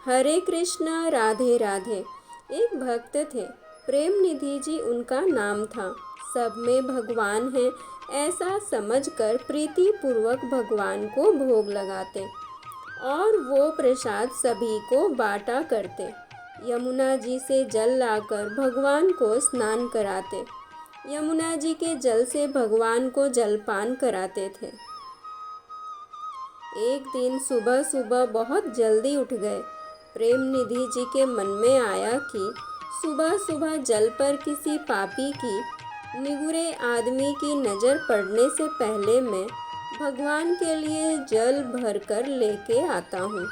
हरे कृष्ण राधे राधे। एक भक्त थे, प्रेम निधि जी उनका नाम था। सब में भगवान है ऐसा समझकर प्रीति पूर्वक भगवान को भोग लगाते और वो प्रसाद सभी को बांटा करते। यमुना जी से जल लाकर भगवान को स्नान कराते। यमुना जी के जल से भगवान को जलपान कराते थे। एक दिन सुबह सुबह बहुत जल्दी उठ गए। प्रेम निधि जी के मन में आया कि सुबह सुबह जल पर किसी पापी की निगुरे आदमी की नज़र पड़ने से पहले मैं भगवान के लिए जल भर कर लेके आता हूँ।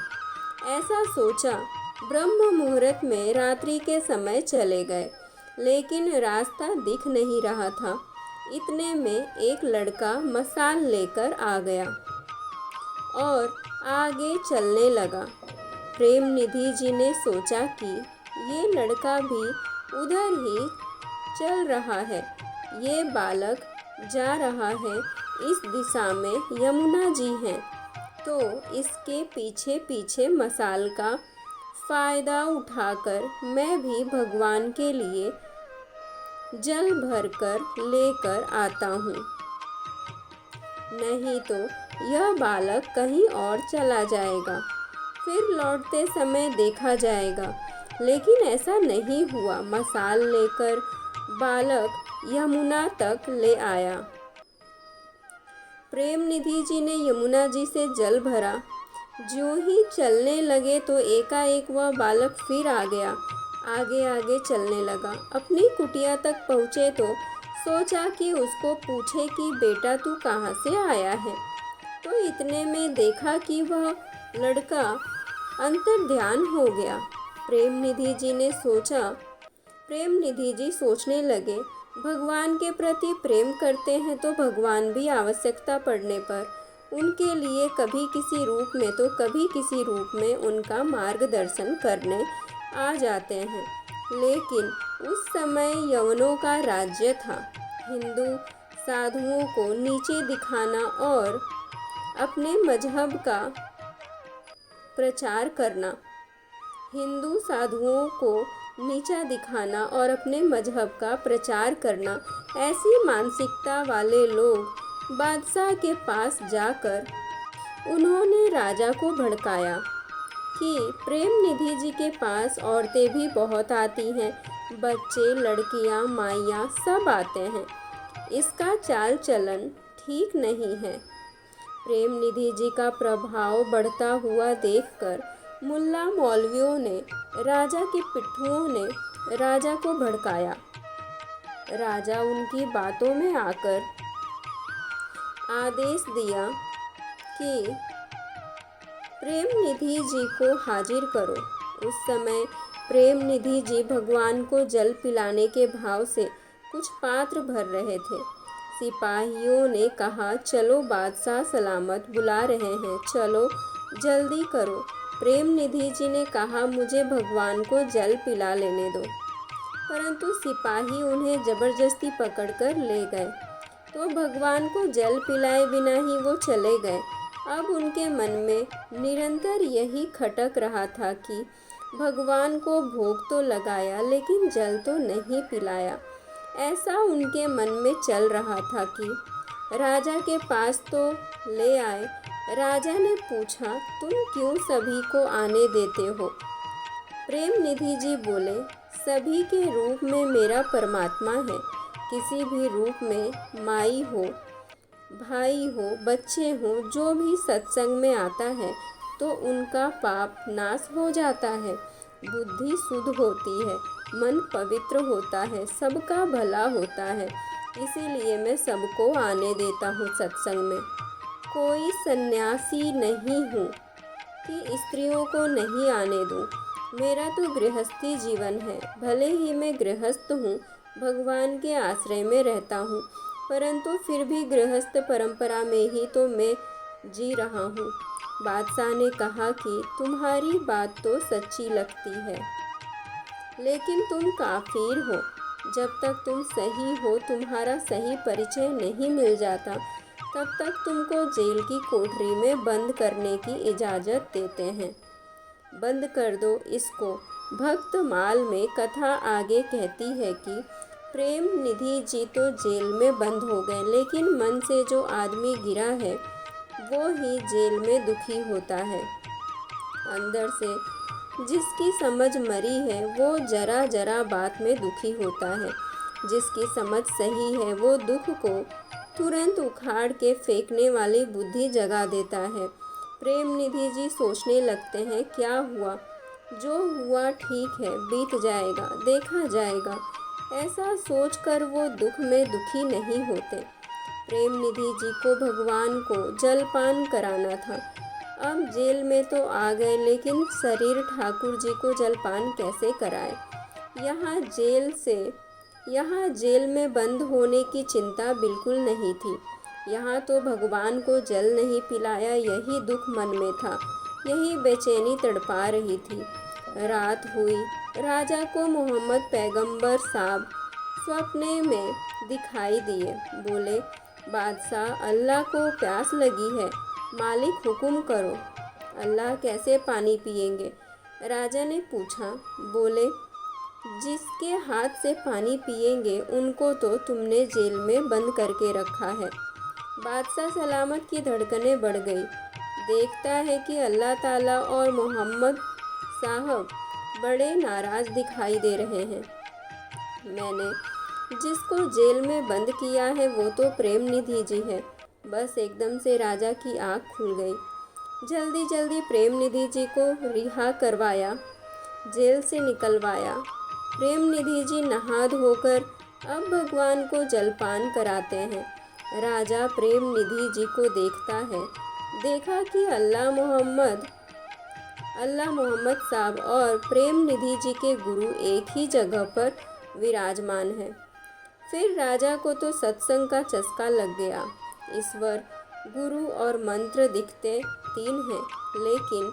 ऐसा सोचा। ब्रह्म मुहूर्त में रात्रि के समय चले गए, लेकिन रास्ता दिख नहीं रहा था। इतने में एक लड़का मशाल लेकर आ गया और आगे चलने लगा। प्रेम निधि जी ने सोचा कि ये लड़का भी उधर ही चल रहा है। ये बालक जा रहा है इस दिशा में, यमुना जी हैं, तो इसके पीछे पीछे मशाल का फ़ायदा उठाकर मैं भी भगवान के लिए जल भरकर लेकर आता हूँ। नहीं तो यह बालक कहीं और चला जाएगा, फिर लौटते समय देखा जाएगा। लेकिन ऐसा नहीं हुआ। मशाल लेकर बालक यमुना तक ले आया। प्रेम निधि जी ने यमुना जी से जल भरा। जो ही चलने लगे तो एकाएक वह बालक फिर आ गया, आगे आगे चलने लगा। अपनी कुटिया तक पहुँचे तो सोचा कि उसको पूछे कि बेटा तू कहाँ से आया है। तो इतने में देखा कि वह लड़का अंतर्ध्यान हो गया। प्रेम निधि जी सोचने लगे, भगवान के प्रति प्रेम करते हैं तो भगवान भी आवश्यकता पड़ने पर उनके लिए कभी किसी रूप में तो कभी किसी रूप में उनका मार्गदर्शन करने आ जाते हैं। लेकिन उस समय यवनों का राज्य था। हिंदू साधुओं को नीचे दिखाना और अपने मजहब का प्रचार करना, हिंदू साधुओं को नीचा दिखाना और अपने मजहब का प्रचार करना, ऐसी मानसिकता वाले लोग बादशाह के पास जाकर उन्होंने राजा को भड़काया कि प्रेम निधि जी के पास औरतें भी बहुत आती हैं, बच्चे, लड़कियां, माइयाँ सब आते हैं। इसका चाल चलन ठीक नहीं है। प्रेम निधि जी का प्रभाव बढ़ता हुआ देखकर मुल्ला मौलवियों ने, राजा के पिट्ठुओं ने राजा को भड़काया। राजा उनकी बातों में आकर आदेश दिया कि प्रेम निधि जी को हाजिर करो। उस समय प्रेम निधि जी भगवान को जल पिलाने के भाव से कुछ पात्र भर रहे थे। सिपाहियों ने कहा, चलो बादशाह सलामत बुला रहे हैं, चलो जल्दी करो। प्रेम निधि जी ने कहा, मुझे भगवान को जल पिला लेने दो। परंतु सिपाही उन्हें जबरदस्ती पकड़कर ले गए तो भगवान को जल पिलाए बिना ही वो चले गए। अब उनके मन में निरंतर यही खटक रहा था कि भगवान को भोग तो लगाया लेकिन जल तो नहीं पिलाया। ऐसा उनके मन में चल रहा था कि राजा के पास तो ले आए। राजा ने पूछा, तुम क्यों सभी को आने देते हो? प्रेम निधि जी बोले, सभी के रूप में मेरा परमात्मा है। किसी भी रूप में माई हो, भाई हो, बच्चे हो, जो भी सत्संग में आता है तो उनका पाप नाश हो जाता है, बुद्धि शुद्ध होती है, मन पवित्र होता है, सबका भला होता है। इसीलिए मैं सबको आने देता हूँ सत्संग में। कोई सन्यासी नहीं हूँ कि स्त्रियों को नहीं आने दूँ। मेरा तो गृहस्थी जीवन है। भले ही मैं गृहस्थ हूँ, भगवान के आश्रय में रहता हूँ, परंतु फिर भी गृहस्थ परंपरा में ही तो मैं जी रहा हूँ। बादशाह ने कहा कि तुम्हारी बात तो सच्ची लगती है, लेकिन तुम काफिर हो। जब तक तुम सही हो, तुम्हारा सही परिचय नहीं मिल जाता, तब तक तुमको जेल की कोठरी में बंद करने की इजाज़त देते हैं। बंद कर दो इसको। भक्त माल में कथा आगे कहती है कि प्रेम निधि जी तो जेल में बंद हो गए, लेकिन मन से जो आदमी गिरा है वो ही जेल में दुखी होता है। अंदर से जिसकी समझ मरी है वो जरा जरा बात में दुखी होता है। जिसकी समझ सही है वो दुख को तुरंत उखाड़ के फेंकने वाली बुद्धि जगा देता है। प्रेम निधि जी सोचने लगते हैं, क्या हुआ? जो हुआ ठीक है, बीत जाएगा, देखा जाएगा। ऐसा सोचकर वो दुख में दुखी नहीं होते। प्रेम निधि जी को भगवान को जलपान कराना था। अब जेल में तो आ गए, लेकिन शरीर ठाकुर जी को जलपान कैसे कराए? यहाँ जेल में बंद होने की चिंता बिल्कुल नहीं थी। यहाँ तो भगवान को जल नहीं पिलाया, यही दुख मन में था, यही बेचैनी तड़पा रही थी। रात हुई। राजा को मोहम्मद पैगंबर साहब सपने में दिखाई दिए। बोले, बादशाह, अल्लाह को प्यास लगी है, मालिक हुक्म करो। अल्लाह कैसे पानी पिएंगे? राजा ने पूछा। बोले, जिसके हाथ से पानी पिएंगे उनको तो तुमने जेल में बंद करके रखा है। बादशाह सलामत की धड़कनें बढ़ गई। देखता है कि अल्लाह ताला और मोहम्मद साहब बड़े नाराज दिखाई दे रहे हैं। मैंने जिसको जेल में बंद किया है वो तो प्रेम निधि जी है। बस एकदम से राजा की आँख खुल गई। जल्दी जल्दी प्रेम निधि जी को रिहा करवाया, जेल से निकलवाया। प्रेम निधि जी नहा धोकर अब भगवान को जलपान कराते हैं। राजा प्रेम निधि जी को देखता है। देखा कि अल्लाह मोहम्मद साहब और प्रेम निधि जी के गुरु एक ही जगह पर विराजमान है। फिर राजा को तो सत्संग का चस्का लग गया। ईश्वर, गुरु और मंत्र दिखते तीन हैं, लेकिन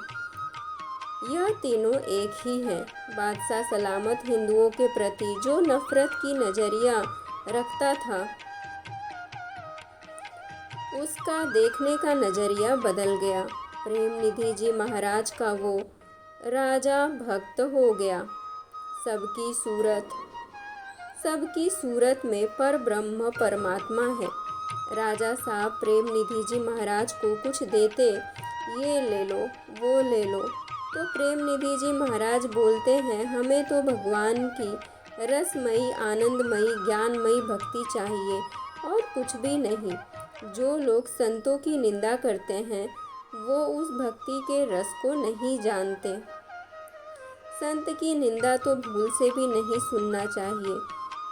यह तीनों एक ही हैं। बादशाह सलामत हिंदुओं के प्रति जो नफरत की नज़रिया रखता था, उसका देखने का नज़रिया बदल गया। प्रेम निधि जी महाराज का वो राजा भक्त हो गया। सबकी सूरत में पर ब्रह्म परमात्मा है। राजा साहब प्रेम निधि जी महाराज को कुछ देते, ये ले लो, वो ले लो, तो प्रेम निधि जी महाराज बोलते हैं, हमें तो भगवान की रसमयी, आनंदमयी, ज्ञानमयी भक्ति चाहिए और कुछ भी नहीं। जो लोग संतों की निंदा करते हैं वो उस भक्ति के रस को नहीं जानते। संत की निंदा तो भूल से भी नहीं सुनना चाहिए।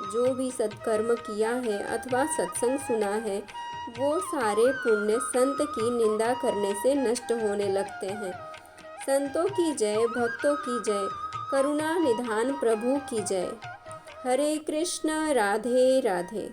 जो भी सत्कर्म किया है अथवा सत्संग सुना है वो सारे पुण्य संत की निंदा करने से नष्ट होने लगते हैं। संतों की जय, भक्तों की जय, करुणा निधान प्रभु की जय। हरे कृष्ण, राधे राधे।